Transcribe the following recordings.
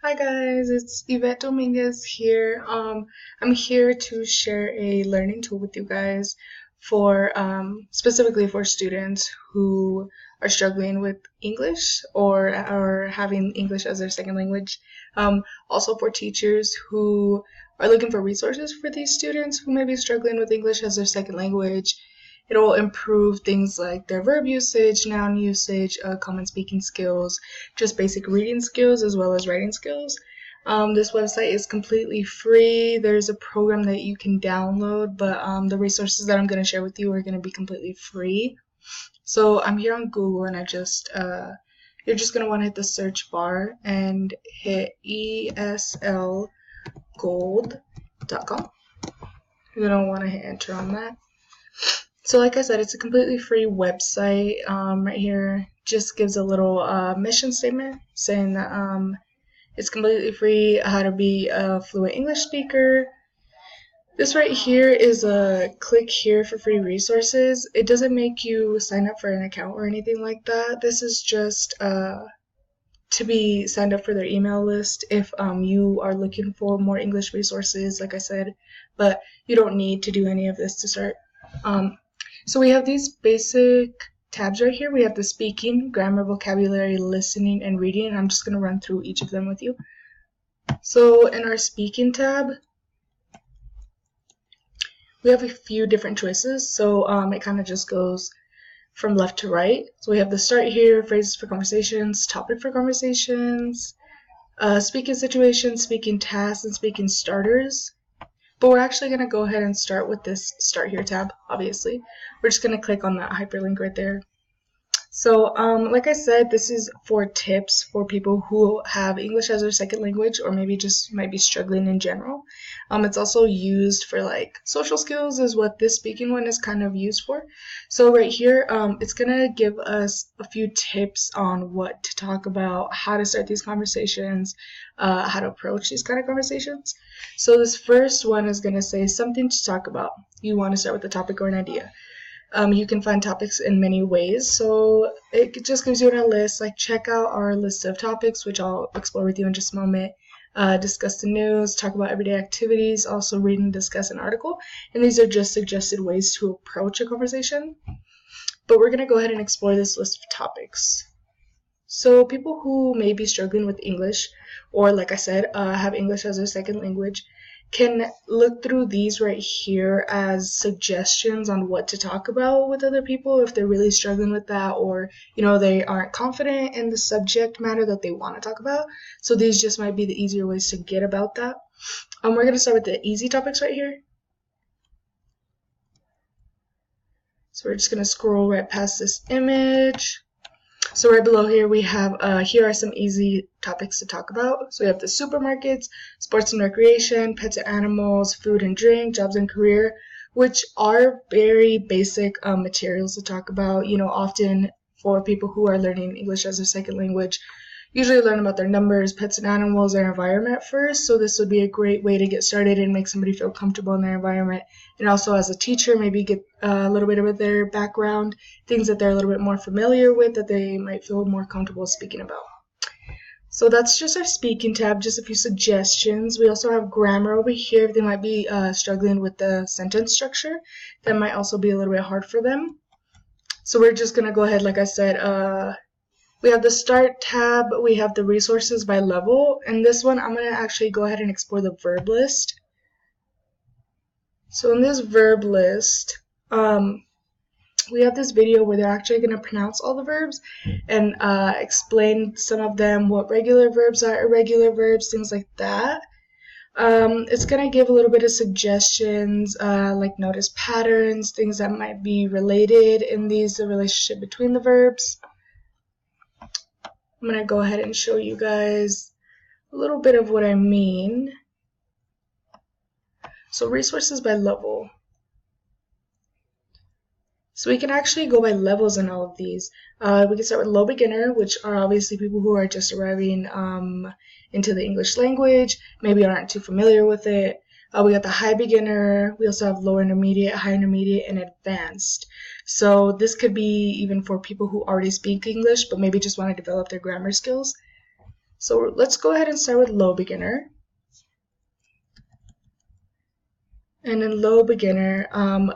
Hi guys, it's Yvette Dominguez here. I'm here to share a learning tool with you guys for specifically for students who are struggling with English or having English as their second language. Also for teachers who are looking for resources for these students who may be struggling with English as their second language. It'll improve things like their verb usage, noun usage, common speaking skills, just basic reading skills as well as writing skills. This website is completely free. There's a program that you can download, but the resources that I'm going to share with you are going to be completely free. So I'm here on Google, and you're just going to want to hit the search bar and hit eslgold.com. You're going to want to hit enter on that. So like I said, it's a completely free website. Right here just gives a little mission statement saying that it's completely free, how to be a fluent English speaker. This right here is a click here for free resources. It doesn't make you sign up for an account or anything like that. This is just to be signed up for their email list if you are looking for more English resources, like I said, but you don't need to do any of this to start. So we have these basic tabs right here. We have the speaking, grammar, vocabulary, listening, and reading. I'm just going to run through each of them with you. So in our speaking tab, we have a few different choices. So it kind of just goes from left to right. So we have the start here, phrases for conversations, topic for conversations, speaking situations, speaking tasks, and speaking starters. But we're actually going to go ahead and start with this Start Here tab, obviously. We're just going to click on that hyperlink right there. So, like I said, this is for tips for people who have English as their second language or maybe just might be struggling in general. It's also used for like social skills is what this speaking one is kind of used for. So right here, it's going to give us a few tips on what to talk about, how to start these conversations, how to approach these kind of conversations. So this first one is going to say something to talk about. You want to start with a topic or an idea. You can find topics in many ways, so it just gives you a list, like check out our list of topics, which I'll explore with you in just a moment, discuss the news, talk about everyday activities, also read and discuss an article, and these are just suggested ways to approach a conversation. But we're going to go ahead and explore this list of topics. So people who may be struggling with English, or like I said, have English as their second language, can look through these right here as suggestions on what to talk about with other people if they're really struggling with that, or they aren't confident in the subject matter that they want to talk about. So these just might be the easier ways to get about that. We're going to start with the easy topics right here. So we're just going to scroll right past this image. So right below here we have, here are some easy topics to talk about. So we have the supermarkets, sports and recreation, pets and animals, food and drink, jobs and career, which are very basic materials to talk about. Often for people who are learning English as a second language, usually learn about their numbers, pets and animals, their environment first. So this would be a great way to get started and make somebody feel comfortable in their environment. And also as a teacher, maybe get a little bit of their background, things that they're a little bit more familiar with that they might feel more comfortable speaking about. So that's just our speaking tab, just a few suggestions. We also have grammar over here if they might be struggling with the sentence structure. That might also be a little bit hard for them. So we're just going to go ahead, like I said, we have the Start tab, we have the resources by level, and this one I'm going to actually go ahead and explore the verb list. So in this verb list, we have this video where they're actually going to pronounce all the verbs and explain some of them, what regular verbs are, irregular verbs, things like that. It's going to give a little bit of suggestions, like notice patterns, things that might be related in the relationship between the verbs. I'm going to go ahead and show you guys a little bit of what I mean. So resources by level. So we can actually go by levels in all of these. We can start with low beginner, which are obviously people who are just arriving into the English language, maybe aren't too familiar with it. We got the high beginner. We also have low intermediate, high intermediate, and advanced. So this could be even for people who already speak English, but maybe just want to develop their grammar skills. So let's go ahead and start with low beginner. And in low beginner,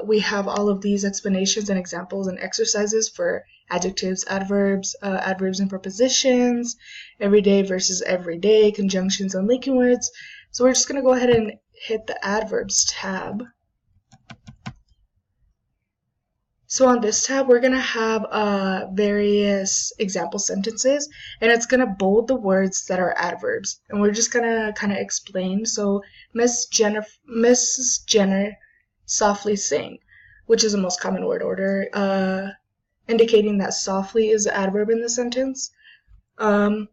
we have all of these explanations and examples and exercises for adjectives, adverbs, adverbs and prepositions, everyday versus everyday, conjunctions and linking words. So we're just going to go ahead and hit the adverbs tab. So on this tab, we're going to have various example sentences, and it's going to bold the words that are adverbs. And we're just going to kind of explain. So Mrs. Jenner softly sing, which is the most common word order, indicating that softly is the adverb in the sentence. So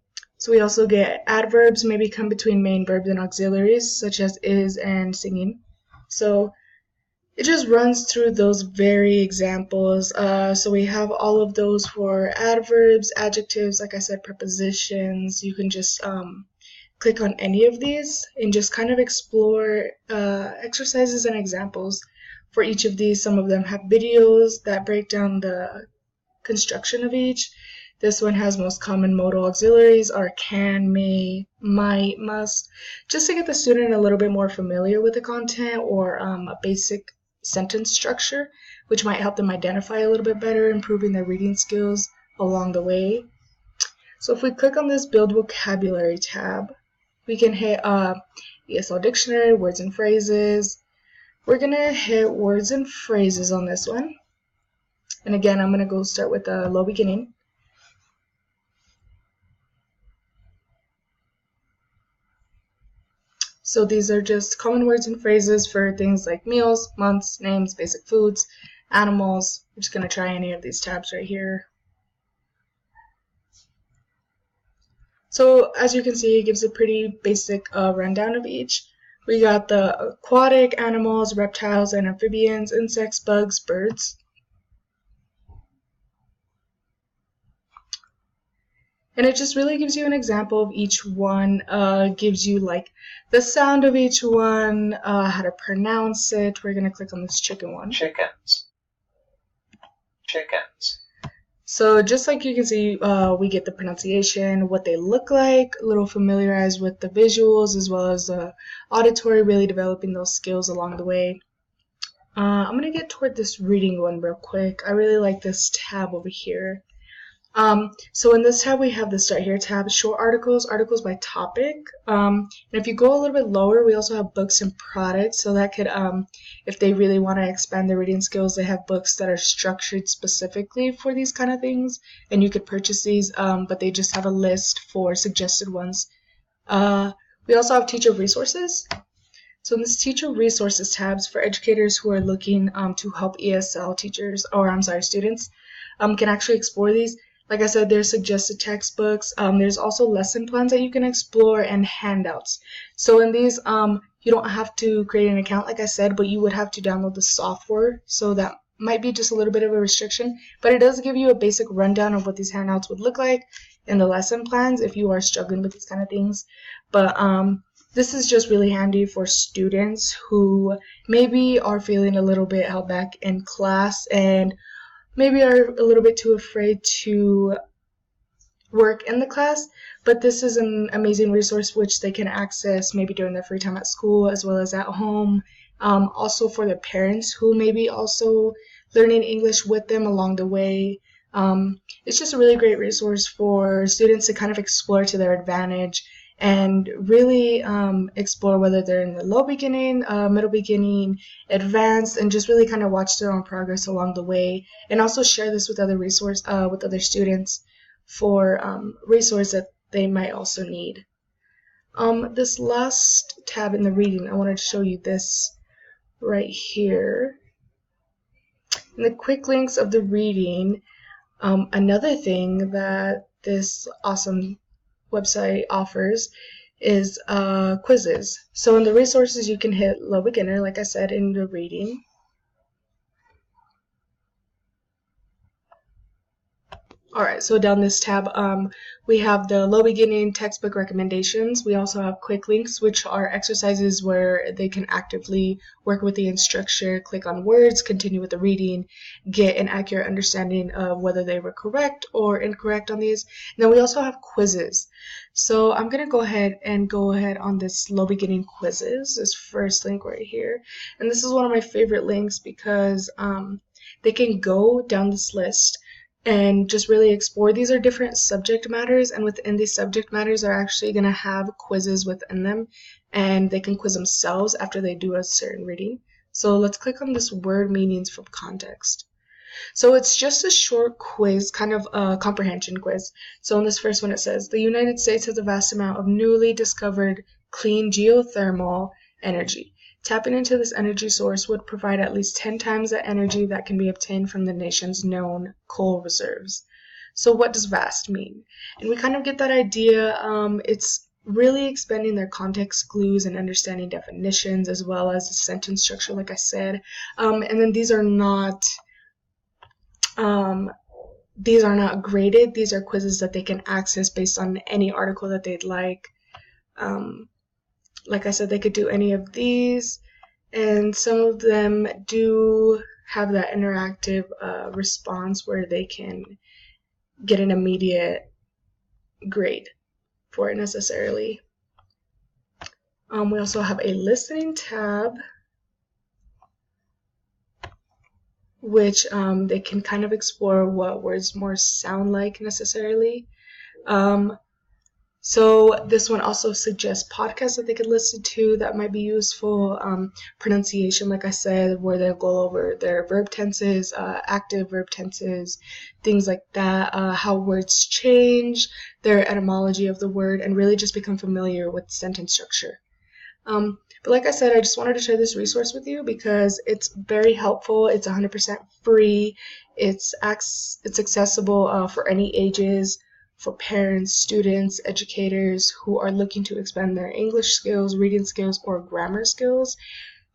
we also get adverbs maybe come between main verbs and auxiliaries, such as is and singing. So it just runs through those very examples. So we have all of those for adverbs, adjectives, like I said, prepositions. You can just click on any of these and just kind of explore exercises and examples for each of these. Some of them have videos that break down the construction of each. This one has most common modal auxiliaries are can, may, might, must, just to get the student a little bit more familiar with the content, or a basic sentence structure, which might help them identify a little bit better, improving their reading skills along the way. So if we click on this Build Vocabulary tab, we can hit ESL Dictionary, Words and Phrases. We're going to hit Words and Phrases on this one. And again, I'm going to go start with the low beginning. So these are just common words and phrases for things like meals, months, names, basic foods, animals. I'm just going to try any of these tabs right here. So as you can see, it gives a pretty basic rundown of each. We got the aquatic animals, reptiles and amphibians, insects, bugs, birds. And it just really gives you an example of each one, gives you like the sound of each one, how to pronounce it. We're going to click on this chicken one. Chickens. Chickens. So just like you can see, we get the pronunciation, what they look like, a little familiarized with the visuals as well as the auditory, really developing those skills along the way. I'm going to get toward this reading one real quick. I really like this tab over here. So in this tab, we have the Start Here tab, short articles, articles by topic. And if you go a little bit lower, we also have books and products. So that could, if they really want to expand their reading skills, they have books that are structured specifically for these kind of things. And you could purchase these, but they just have a list for suggested ones. We also have teacher resources. So in this teacher resources tabs for educators who are looking to help ESL teachers, or students, can actually explore these. Like I said, there's suggested textbooks. There's also lesson plans that you can explore and handouts. So in these, you don't have to create an account, like I said, but you would have to download the software. So that might be just a little bit of a restriction, but it does give you a basic rundown of what these handouts would look like in the lesson plans if you are struggling with these kind of things. But this is just really handy for students who maybe are feeling a little bit held back in class and maybe are a little bit too afraid to work in the class, but this is an amazing resource which they can access maybe during their free time at school as well as at home. Also for their parents who may be also learning English with them along the way. It's just a really great resource for students to kind of explore to their advantage and really explore whether they're in the low beginning, middle beginning, advanced, and just really kind of watch their own progress along the way, and also share this with with other students for resource that they might also need. This last tab in the reading, I wanted to show you this right here. In the quick links of the reading, another thing that this awesome website offers is quizzes. So in the resources, you can hit low beginner, like I said, in the reading. Alright, so down this tab, we have the low beginning textbook recommendations. We also have quick links, which are exercises where they can actively work with the instructor, click on words, continue with the reading, get an accurate understanding of whether they were correct or incorrect on these. And then we also have quizzes. So I'm going to go ahead on this low beginning quizzes, this first link right here. And this is one of my favorite links because they can go down this list and just really explore. These are different subject matters, and within these subject matters are actually going to have quizzes within them, and they can quiz themselves after they do a certain reading. So let's click on this word meanings from context. So it's just a short quiz, kind of a comprehension quiz. So in this first one it says, the United States has a vast amount of newly discovered clean geothermal energy. Tapping into this energy source would provide at least 10 times the energy that can be obtained from the nation's known coal reserves. So what does vast mean? And we kind of get that idea. It's really expanding their context clues and understanding definitions as well as the sentence structure, like I said. And then these are not graded. These are quizzes that they can access based on any article that they'd like. Like I said, they could do any of these, and some of them do have that interactive response where they can get an immediate grade for it necessarily. We also have a listening tab, which they can kind of explore what words more sound like necessarily. So this one also suggests podcasts that they could listen to that might be useful. Pronunciation, like I said, where they'll go over their verb tenses, active verb tenses, things like that, how words change, their etymology of the word, and really just become familiar with sentence structure. But like I said, I just wanted to share this resource with you because it's very helpful. It's 100% free. It's accessible for any ages, for parents, students, educators who are looking to expand their English skills, reading skills, or grammar skills.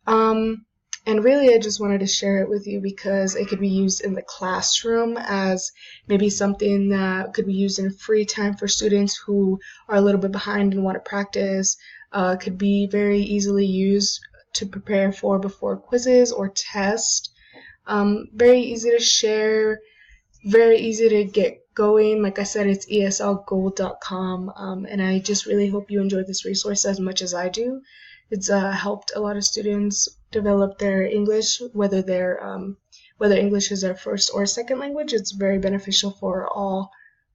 And really, I just wanted to share it with you because it could be used in the classroom as maybe something that could be used in free time for students who are a little bit behind and want to practice. Could be very easily used to prepare for before quizzes or tests. Very easy to share, very easy to get going. Like I said, it's eslgold.com, and I just really hope you enjoyed this resource as much as I do. It's helped a lot of students develop their English, whether English is their first or second language. It's very beneficial for all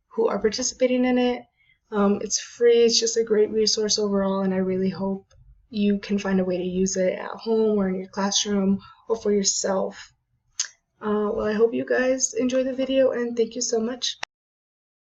who are participating in it. It's free. It's just a great resource overall, and I really hope you can find a way to use it at home or in your classroom or for yourself. Well, I hope you guys enjoy the video, and thank you so much.